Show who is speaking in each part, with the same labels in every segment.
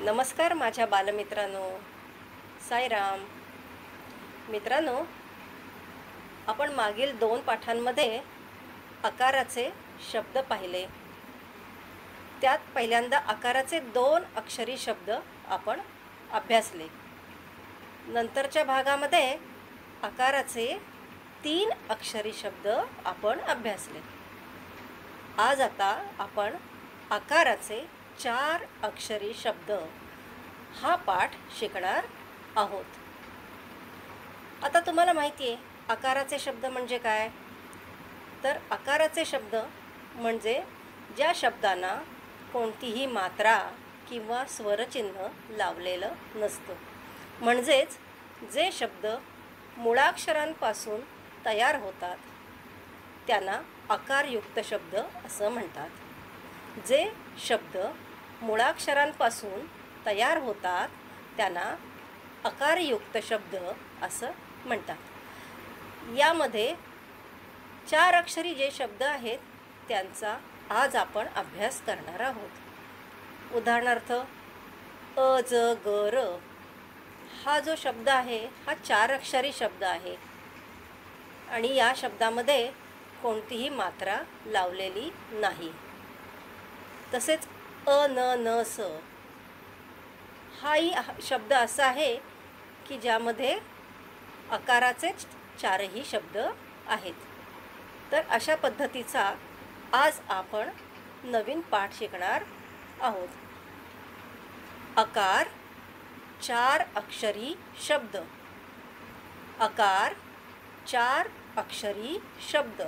Speaker 1: नमस्कार माझ्या बालमित्रांनो, साईराम. मित्रांनो, आपण मागील 2 पाठांमध्ये आकाराचे शब्द पाहिले. त्यात पहिल्यांदा आकाराचे 2 अक्षरी शब्द आपण अभ्यासले. नंतरच्या भागामध्ये आकाराचे 3 अक्षरी शब्द आपण अभ्यासले. आज आता आपण आकाराचे 4 अक्षरी शब्द हा पाठ शिकणार आहोत. आता तुम्हाला माहिती आहे आकाराचे शब्द म्हणजे काय? तर आकाराचे शब्द म्हणजे ज्या शब्दांना कोणतीही मात्रा किंवा स्वरचिन्ह लावलेलं नसतं. म्हणजेच जे शब्द मुळाक्षरांपासून तयार होतात त्यांना आकारयुक्त शब्द असं म्हणतात. जे शब्द मुळाक्षरांपासून तयार होतात त्यांना आकारयुक्त शब्द असं म्हणतात. यामध्ये 4 अक्षरी जे शब्द आहेत त्यांचा आज आपण अभ्यास करणार आहोत. उदाहरणार्थ अजगर हा जो शब्द आहे हा 4 अक्षरी शब्द आहे आणि या शब्दामध्ये कोणतीही मात्रा लावलेली नाही. तसेच अननस हाही शब्द असा आहे की ज्यामध्ये आकाराचे 4ही शब्द आहेत. तर अशा पद्धतीचा आज आपण नवीन पाठ शिकणार आहोत. आकार 4 अक्षरी शब्द. आकार 4 अक्षरी शब्द.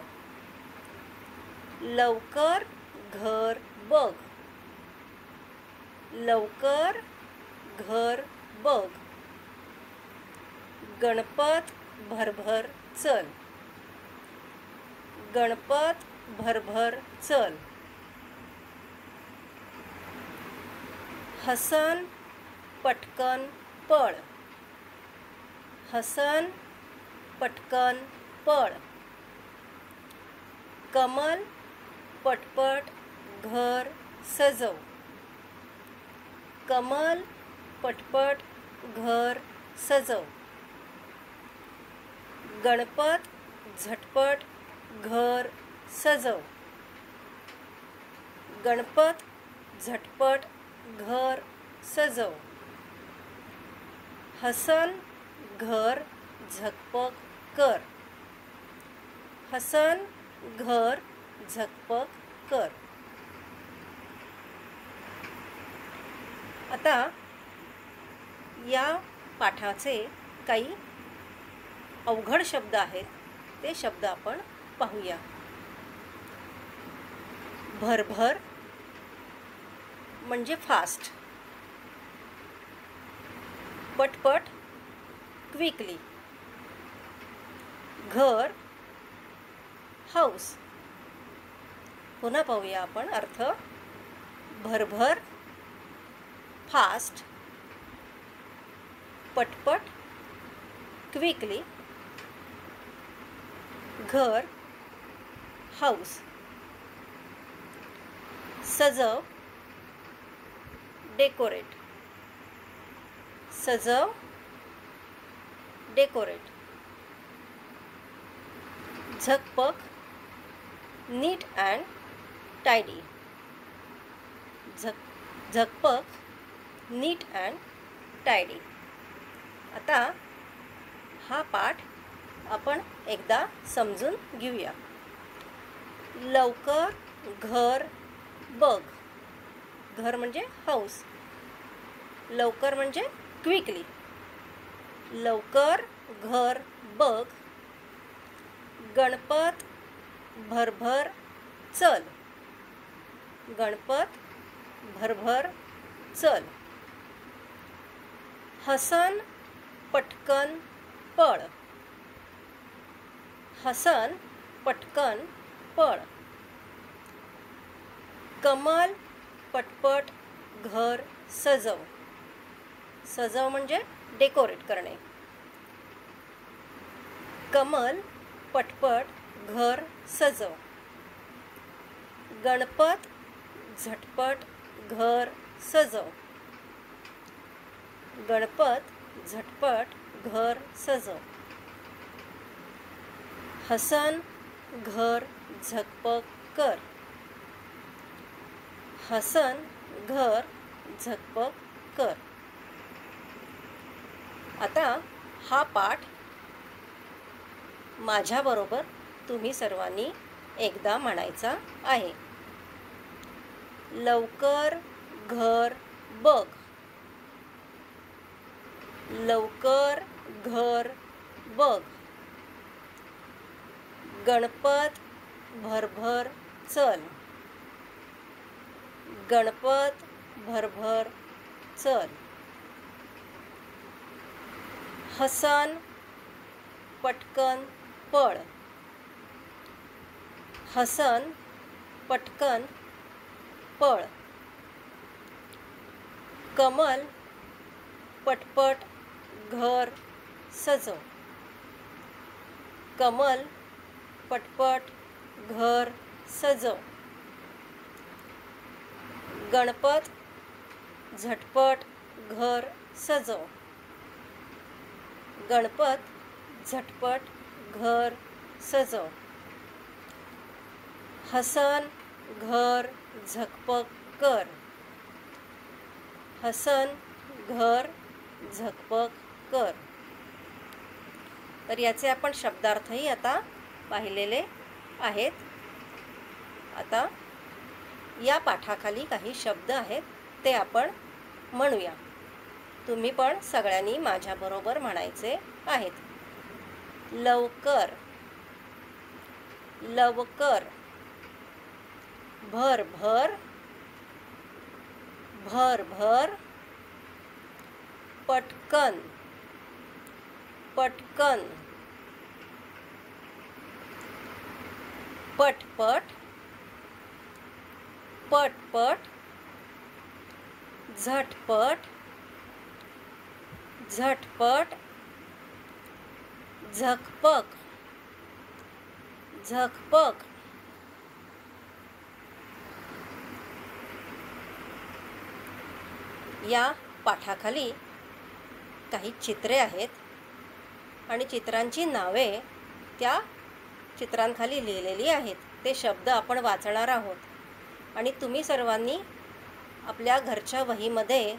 Speaker 1: लवकर घर बघ. लवकर घर बघ. गणपत भरभर चल. गणपत भरभर चल. हसन पटकन पळ. हसन पटकन पळ. कमल पटपट घर सजव. कमल पटपट घर सजव. गणपत झटपट घर सजव. गणपत झटपट घर सजव. हसन घर झकपक कर. हसन घर झकपक कर. आता या पाठाचे काही अवघड शब्द आहेत ते शब्द आपण पाहूया. भरभर म्हणजे फास्ट. पटपट क्विकली. घर हाऊस. पुन्हा पाहूया आपण अर्थ. भरभर फास्ट. पटपट क्विकली. घर हाऊस. सजव डेकोरेट. सजव डेकोरेट. झकपक नीट अँड टायडी. झकपक नीट अँड टायडी. आता हा पाठ आपण एकदा समजून घेऊया. लवकर घर बघ. घर म्हणजे हाऊस. लवकर म्हणजे क्विकली. लवकर घर बघ. गणपत भरभर चल. गणपत भरभर चल. हसन पटकन पळ. हसन पटकन पळ. कमल पटपट घर सजव. सजव म्हणजे डेकोरेट करणे. कमल पटपट घर सजव. गणपत झटपट घर सजव. गणपत झटपट घर सजव. हसन घर झकपक कर. हसन घर झकपक कर. आता हा पाठ माझ्याबरोबर तुम्ही सर्वांनी एकदा म्हणायचा आहे. लवकर घर बघ. लवकर घर बघ. गणपत भरभर चल. गणपत भरभर चल. हसन पटकन पळ. हसन पटकन पळ. कमल पटपट घर सजव. कमल पटपट घर सजव. गणपत झटपट घर सजव. गणपत झटपट घर सजव. हसन घर झकपक कर. हसन घर झकपक कर. तर याचे आपण शब्दार्थही आता पाहिलेले आहेत. आता या पाठाखाली काही शब्द आहेत ते आपण म्हणूया. तुम्ही पण सगळ्यांनी माझ्याबरोबर म्हणायचे आहेत. लवकर. लवकर. भरभर. भरभर. पटकन. पटकन. पटपट. पटपट. झटपट. झटपट. झकपक. झकपक. या पाठाखाली काही चित्रे आहेत आणि चित्रांची नावे त्या चित्रांखाली लिहिलेली आहेत. ते शब्द आपण वाचणार आहोत आणि तुम्ही सर्वांनी आपल्या घरच्या वहीमध्ये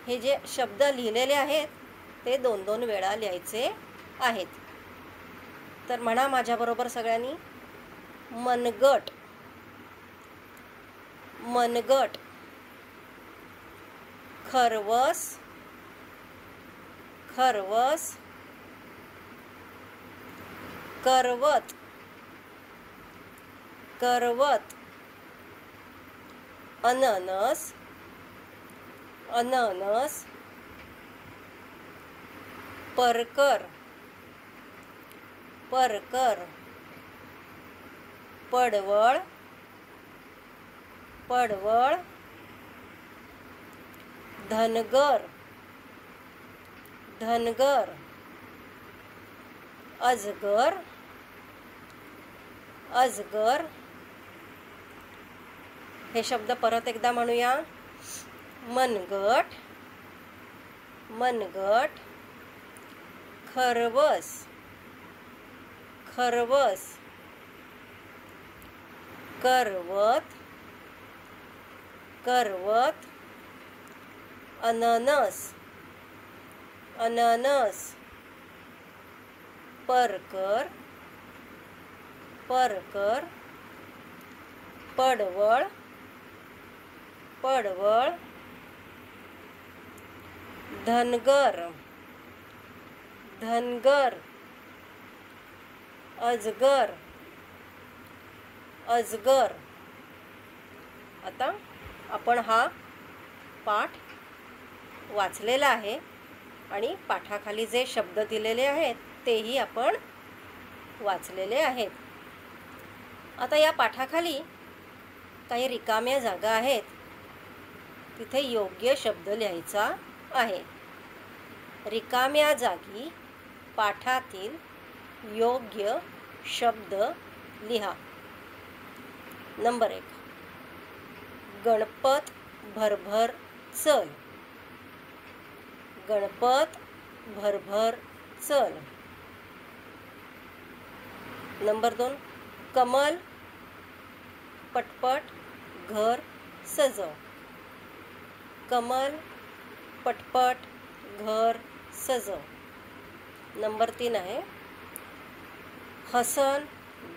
Speaker 1: हे जे शब्द लिहिलेले आहेत ते 2-2 वेळा लिहायचे आहेत. तर म्हणा माझ्याबरोबर सगळ्यांनी. मनगट. मनगट. खरवस. खरवस. करवत. करवत. अननस. अननस. परकर. परकर. पडवळ. पडवळ. धनगर. धनगर. अजगर. अजगर. हे शब्द परत एकदा म्हणूया. मनगट. मनगट. खरवस. खरवस. करवत. करवत. अननस. अननस. परकर. परकर. पडवळ. पडवळ. धनगर. धनगर. अजगर. अजगर. आता आपण हा पाठ वाचलेला आहे आणि पाठाखाली जे शब्द दिलेले आहेत तेही आपण वाचलेले आहेत. आता या पाठाखाली काही रिकाम्या जागा आहेत, तिथे योग्य शब्द लिहायचा आहे. रिकाम्या जागी पाठातील योग्य शब्द लिहा. नंबर 1. गणपत भरभर चल. गणपत भरभर चल. नंबर 2, कमल पटपट घर सजव. कमल पटपट घर सजव. नंबर 3 आहे, हसन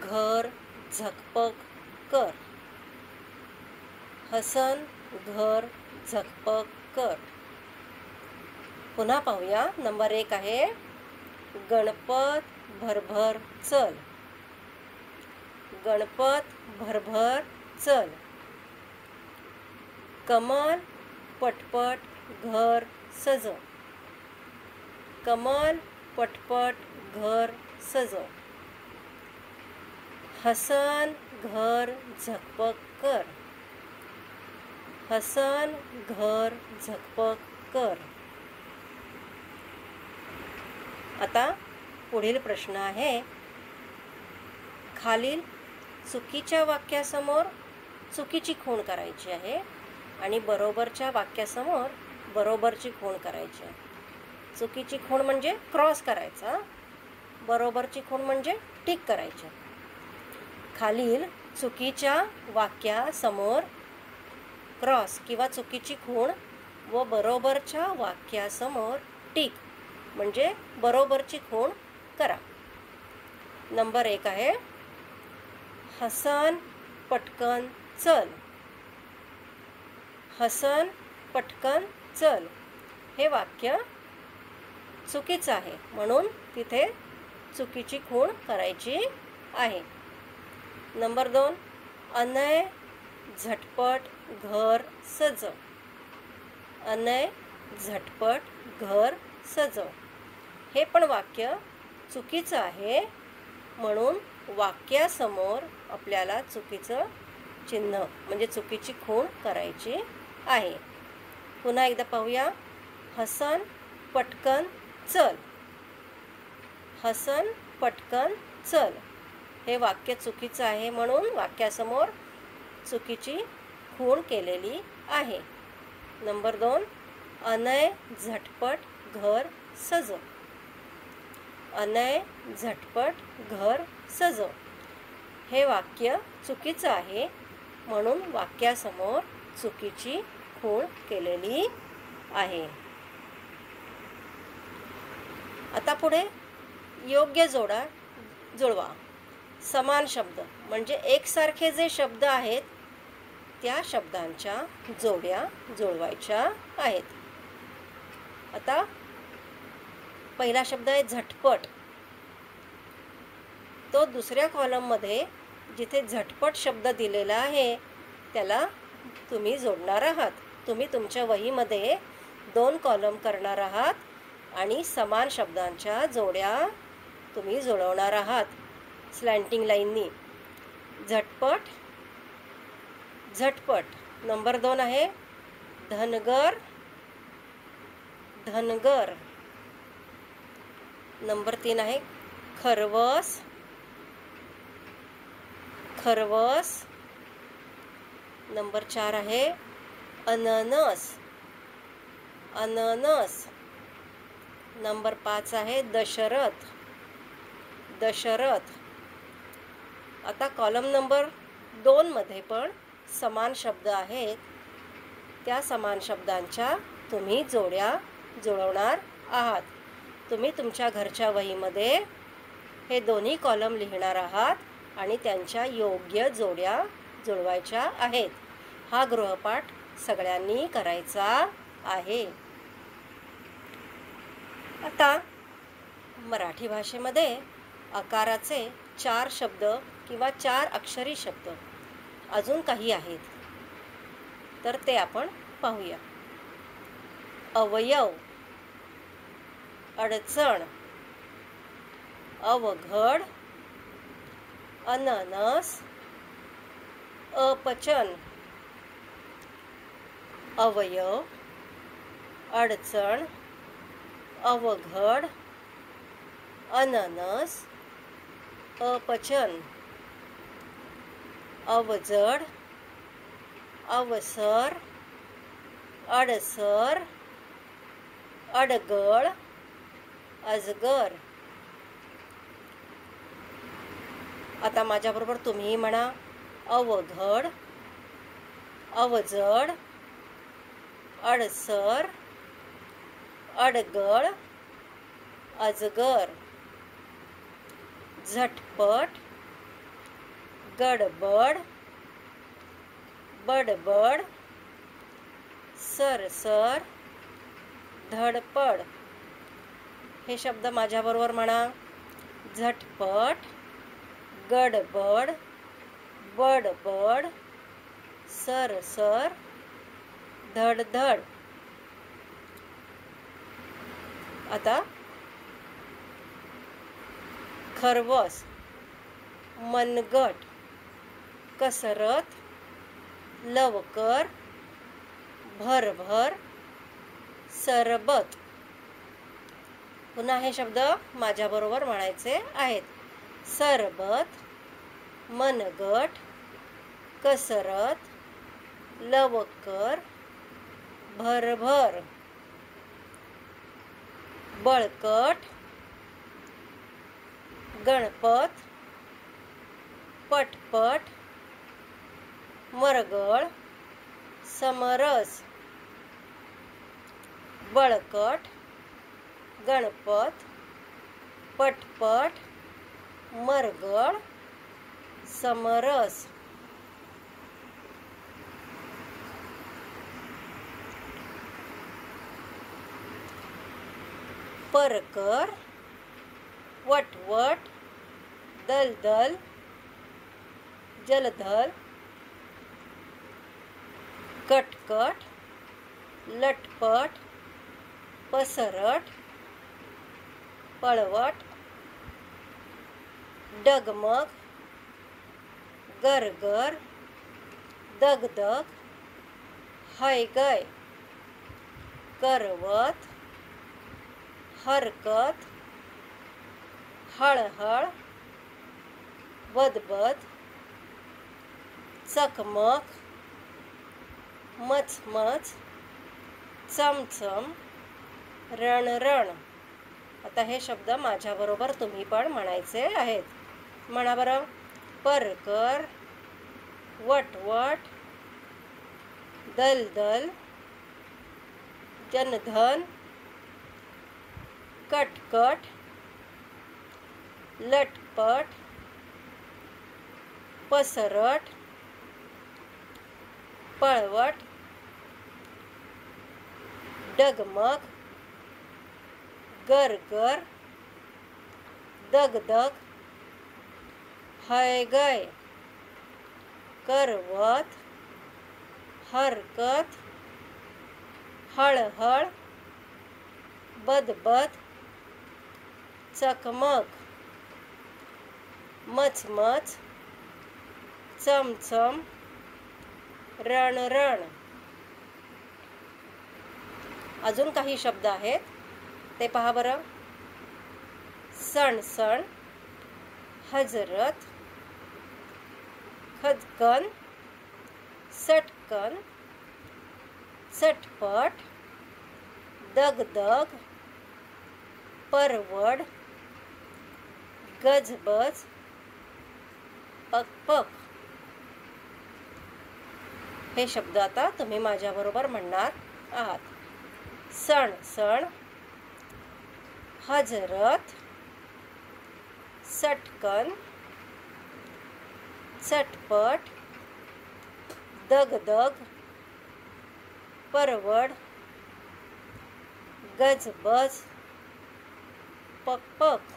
Speaker 1: घर झकपक कर. हसन घर झकपक कर. पुन्हा पाहूया. नंबर 1 आहे, गणपत भरभर चल. गणपत भरभर चल. कमल पटपट घर सजव. कमल पटपट घर सजव. हसन घर झकपक कर. हसन घर झकपक कर. आता पुढील प्रश्न आहे, खालील चुकीच्या वाक्यासमोर चुकीची खूण करायची आहे आणि बरोबरच्या वाक्यासमोर बरोबरची खूण करायची आहे. चुकीची खूण म्हणजे क्रॉस करायचा, बरोबरची खूण म्हणजे टिक करायची. खालील चुकीच्या वाक्यासमोर क्रॉस किंवा चुकीची खूण व बरोबरच्या वाक्यासमोर टिक म्हणजे बरोबरची खूण करा. नंबर 1 आहे, हसन पटकन चल. हसन पटकन चल हे वाक्य चुकीचं आहे, म्हणून तिथे चुकीची खूण करायची आहे. नंबर 2, अनय झटपट घर सजव. अनय झटपट घर सजव हे पण वाक्य चुकीचं आहे, म्हणून वाक्यासमोर आपल्याला चुकीचं चिन्ह म्हणजे चुकीची खूण करायची आहे. पुन्हा एकदा पाहूया. हसन पटकन चल. हसन पटकन चल हे वाक्य चुकीचं आहे, म्हणून वाक्यासमोर चुकीची खूण केलेली आहे. नंबर 2, अनय झटपट घर सजव. अनय झटपट घर सजव हे वाक्य चुकीचं आहे, म्हणून वाक्यासमोर चुकीची खूण केलेली आहे. आता पुढे योग्य जोडा जुळवा. समान शब्द म्हणजे एकसारखे जे शब्द आहेत त्या शब्दांच्या जोड्या जुळवायच्या आहेत. आता पहिला शब्द आहे झटपट. तो दुसऱ्या कॉलममध्ये जिथे झटपट शब्द दिलेला आहे त्याला तुम्ही जोडणार आहात. तुम्ही तुमच्या वहीमध्ये 2 कॉलम करणार आहात आणि समान शब्दांच्या जोड्या तुम्ही जुळवणार आहात स्लॅन्टिंग लाईननी. झटपट झटपट. नंबर 2 आहे, धनगर धनगर. नंबर 3 आहे, खरवस खरवस. नंबर 4 आहे, अननस अननस. नंबर 5 आहे, दशरथ दशरथ. आता कॉलम नंबर 2 मध्ये पण समान शब्द आहेत. त्या समान शब्दांच्या तुम्ही जोड्या जुळवणार आहात. तुम्ही तुमच्या घरच्या वहीमध्ये हे दोन्ही कॉलम लिहिणार आहात आणि त्यांच्या योग्य जोड्या जुळवायच्या आहेत. हा गृहपाठ सगळ्यांनी करायचा आहे. आता मराठी भाषेमध्ये आकाराचे 4 शब्द किंवा 4 अक्षरी शब्द अजून काही आहेत, तर ते आपण पाहूया. अवयव, अडचण, अवघड, अननस, अपचन. अवयव, अडचण, अवघड, अननस, अपचन. अवजड, अवसर, अडसर, अडगळ, अजगर. आता माझ्याबरोबर तुम्ही म्हणा. अवघड, अवजड, अडसर, अडगळ, अजगर. झटपट, गडबड, बडबड, सरसर, धडपड. हे शब्द माझ्याबरोबर म्हणा. झटपट, गडबड, बडबड, सरसर, धडधड. आता खरवस, मनगट, कसरत, लवकर, भरभर, सरबत. पुन्हा हे शब्द माझ्याबरोबर म्हणायचे आहेत. सरबत, मनगट, कसरत, लवकर, भरभर. बळकट, गणपत, पटपट, मरगळ, समरस. बळकट, गणपत, पटपट, मरगळ, समरस. परकर, वटवट, दलदल, जलधर, कटकट, लटपट, पसरट, पळवट, डगमग, गरगर, दगदग, हैगय, करवत, हरकत, हळहळ, बदबद, चकमक, मचमच, चमचम, रणरण. आता हे शब्द माझ्याबरोबर तुम्ही पण म्हणायचे आहेत. म्हणा बरं. परकर, वटवट, दलदल, जनधन, कटकट, लटपट, पसरट, पळवट, डगमग, गरगर, दगदग, हैगय, करवत, हरकत, हळहळ, बदबद, चकमक, मचमच, चमचम, रणरण. अजून काही शब्द आहेत ते पहा बरं. सणसण, हजरत, खदकन, सटकन, चटपट, दगदग, परवड, गजबज, पकपक. हे शब्द आता तुम्ही माझ्याबरोबर म्हणणार आहात. सणसण, हजरत, सटकन, चटपट, दगदग, परवड, गजबज, पकपक.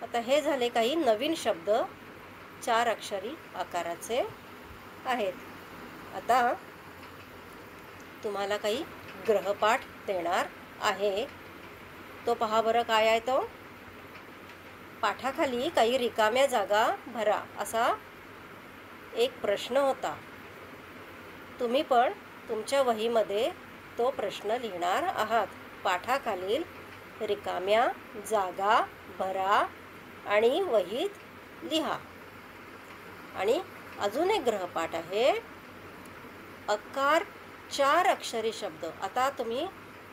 Speaker 1: आता हे झाले काही नवीन शब्द 4 अक्षरी आकाराचे आहेत. आता तुम्हाला काही ग्रहपाठ देणार आहे. तो पहा बरं काय आहे तो. पाठाखाली काही रिकाम्या जागा भरा असा एक प्रश्न होता. तुम्ही पण तुमच्या वहीमध्ये तो प्रश्न लिहिणार आहात. पाठाखालील रिकाम्या जागा भरा आणि वहीत लिहा. आणि अजून एक ग्रहपाठ आहे. अकार 4 अक्षरी शब्द. आता तुम्ही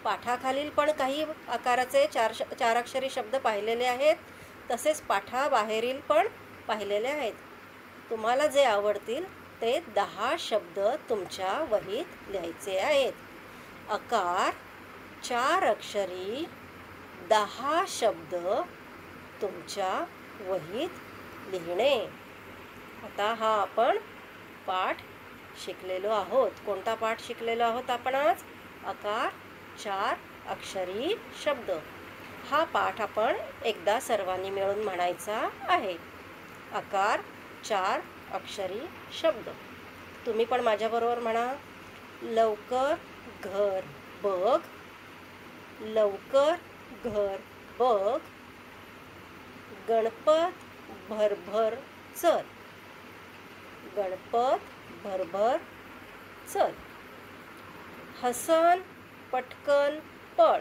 Speaker 1: पाठाखालील पण काही आकाराचे चार अक्षरी शब्द पाहिलेले आहेत, तसेच पाठाबाहेरील पण पाहिलेले आहेत. तुम्हाला जे आवडतील ते 10 शब्द तुमच्या वहीत लिहायचे आहेत. आकार, 4 अक्षरी, 10 शब्द तुमच्या वहीत लिहिणे. आता हा आपण पाठ शिकलेलो आहोत. कोणता पाठ शिकलेलो आहोत आपण आज? आकार, 4 अक्षरी शब्द. हा पाठ आपण एकदा सर्वांनी मिळून म्हणायचा आहे. आकार, 4 अक्षरी शब्द. तुम्ही पण माझ्याबरोबर म्हणा. लवकर घर बघ, लवकर घर बघ. गणपत भरभर चल, गणपत भरभर चल. हसन पटकन पळ,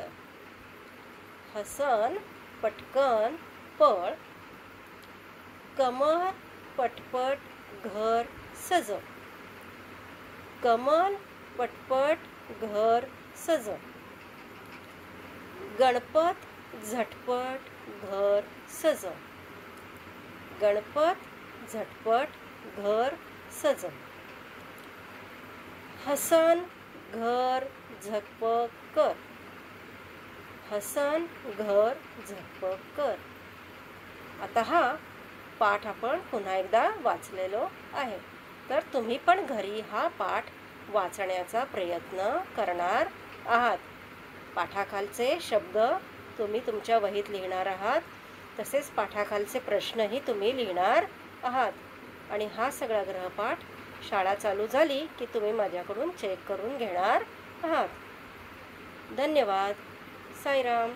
Speaker 1: हसन पटकन पळ. कमल पटपट घर सजव, कमल पटपट घर सजव. गणपत झटपट घर सजव, गणपत झटपट घर सजव. हसन घर झकपक कर, हसन घर झकपक कर. आता हा पाठ आपण पुन्हा एकदा वाचलेलो आहे. तर तुम्ही पण घरी हा पाठ वाचण्याचा प्रयत्न करणार आहात. पाठाखालचे शब्द तुम्ही तुमच्या वहीत लिहिणार आहात, तसेच पाठाखालचे प्रश्नही तुम्ही लिहिणार आहात. आणि हा सगळा गृहपाठ शाळा चालू झाली की तुम्ही माझ्याकडून चेक करून घेणार आहात. धन्यवाद. साईराम.